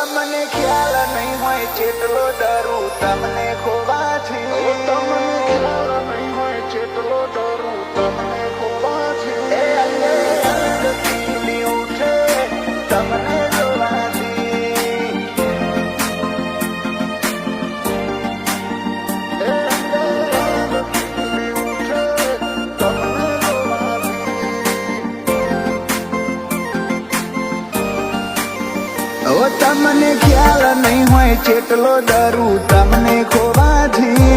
તમને ખ્યાલ નહીં હોય જેટલો ડરું તમને ખોવાથી તમને ખ્યાલ નહીં હોય જેટલો ડરું તમને ખોવાથી એ અંગે અંગ ખીલી ઉઠે તમને જોવાથી એ અંગે અંગ ખીલી ઉઠે તમને જોવાથી ઓ તમને ખ્યાલ નહીં હોય જેટલો ડરું તમને ખોવાથી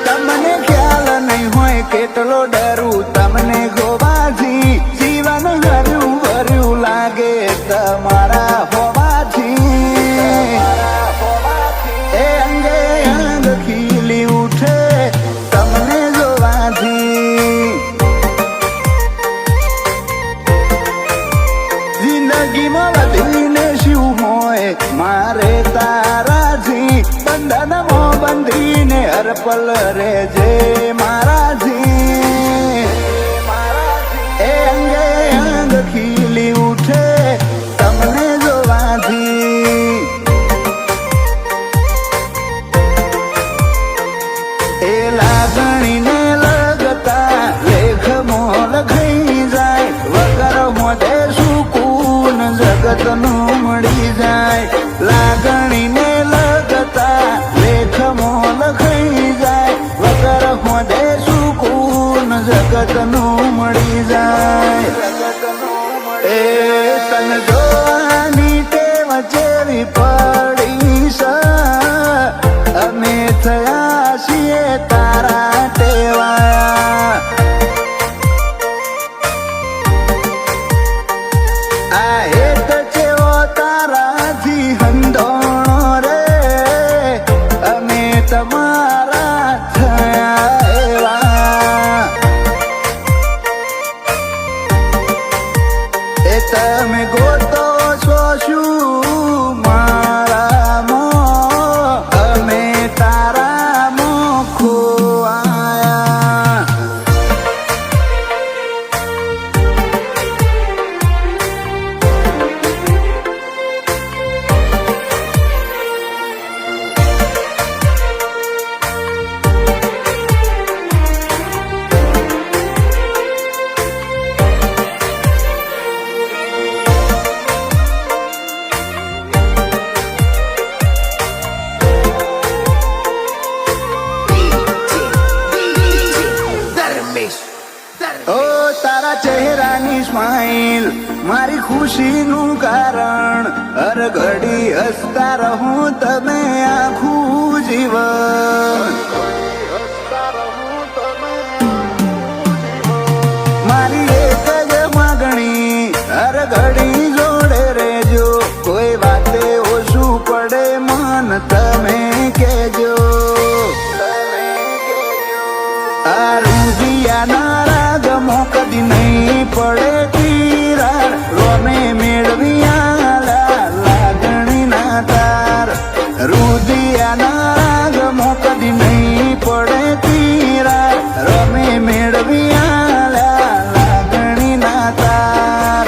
તમને ખ્યાલ નહીં હોય કેટલો ડરું તમને ખોવાથી જીવન હર્યું ભર્યું લાગે તમારા હોવાથી એ અંગે અંગ ખીલી ઉઠે તમને જોવાથી જિંદગીમાં વધીને શું હોય મારે તારાથી બંધનમાં બંધીને હર પલ રહેજે મારાથી એ અંગે અંગ ખીલી ઉઠે તમને જોવાથી એ લાગણીને લગતા લેખ મોલ ખાઈ જાય વગર મોઢે સુકૂન જગતનું મળી જાય લાગણીને લગતા લેખ મોલ ખાઈ જાય વગર મોઢે સુકૂન જગતનું મળી જાય એ તન જોવાની ટેવ જેવી પડી છે અમે થયા છીએ તારા ટેવાયા આ હેત જેવો તારાથી હંધોણો રે અમે તમારા થયા એવા એ તમે ગોતો છો શું મારામાં અમે તારામાં ખોવાયા ઓ તારા ચહેરાની સ્માઈલ મારી ખુશીનું કારણ હર ઘડી હસતા રહું તમે આખું જીવન મારી એક જ માગણી હર ઘડી જોડે રહેજો કોઈ વાતે ઓછું પડે મન તમે કહેજો આ રૂપિયાના રાગમો કદી નહીં પડે તિરાડ રોમે મેળવી આલા લાગણી ના તાર રૂપિયાના રાગમો કદી નહીં પડે તિરાડ રોમે મેળવી આલા લાગણી ના તાર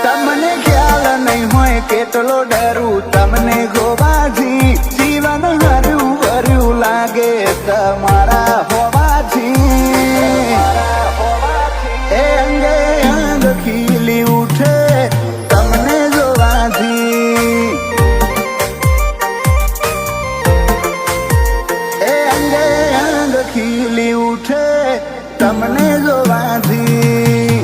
તમને ખ્યાલ નહીં હોય કેટલો ડરું તમને ગોવાથી જીવન હર્યું ભર્યું લાગે તમારા હોવાથી એ અંગે અંગ ખીલી ઉઠે તમને જોવાથી એ અંગે અંગ ખીલી ઉઠે તમને જોવાથી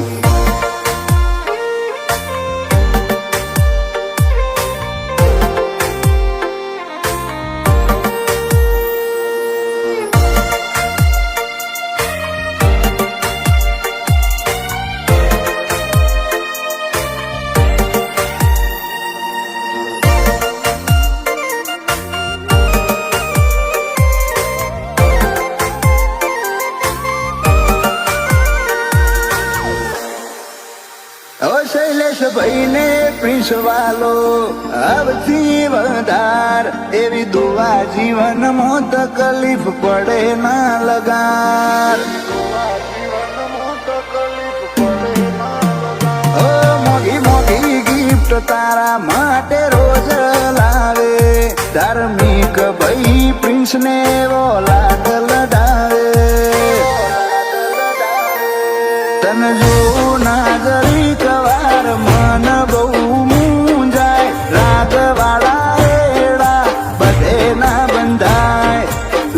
ભાઈને પ્રિન્સવાલો આવથી વધાર એવી દુઆ જીવનમાં તકલીફ પડે ના લગાર. મારા માટે રોજ લાવે ધાર્મિક ભાઈ પ્રિન્સ ને એવો લાડ લડાવે તન જોઉં ના જરીક વાર મન બહુ મૂંઝાય રાગવાળા એડા બધે ના બંધાય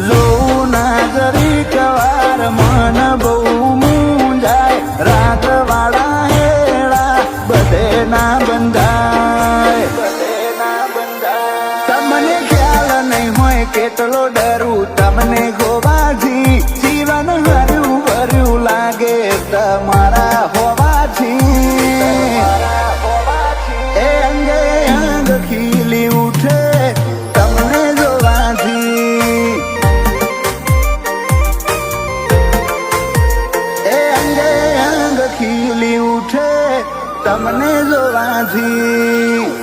જોઉં ના જરીક વાર મન બહુ મૂંઝાય રાગવાળા એડા બધે ના બંધાય તમને ખ્યાલ નહીં હોય કેટલો ડરું તમને ગોવાથી જીવન હર્યું ભર્યું લાગે તમારા હોવાથી એ અંગે અંગ ખીલી ઉઠે તમને જોવાથી એ અંગે અંગ ખીલી ઉઠે તમને જોવાથી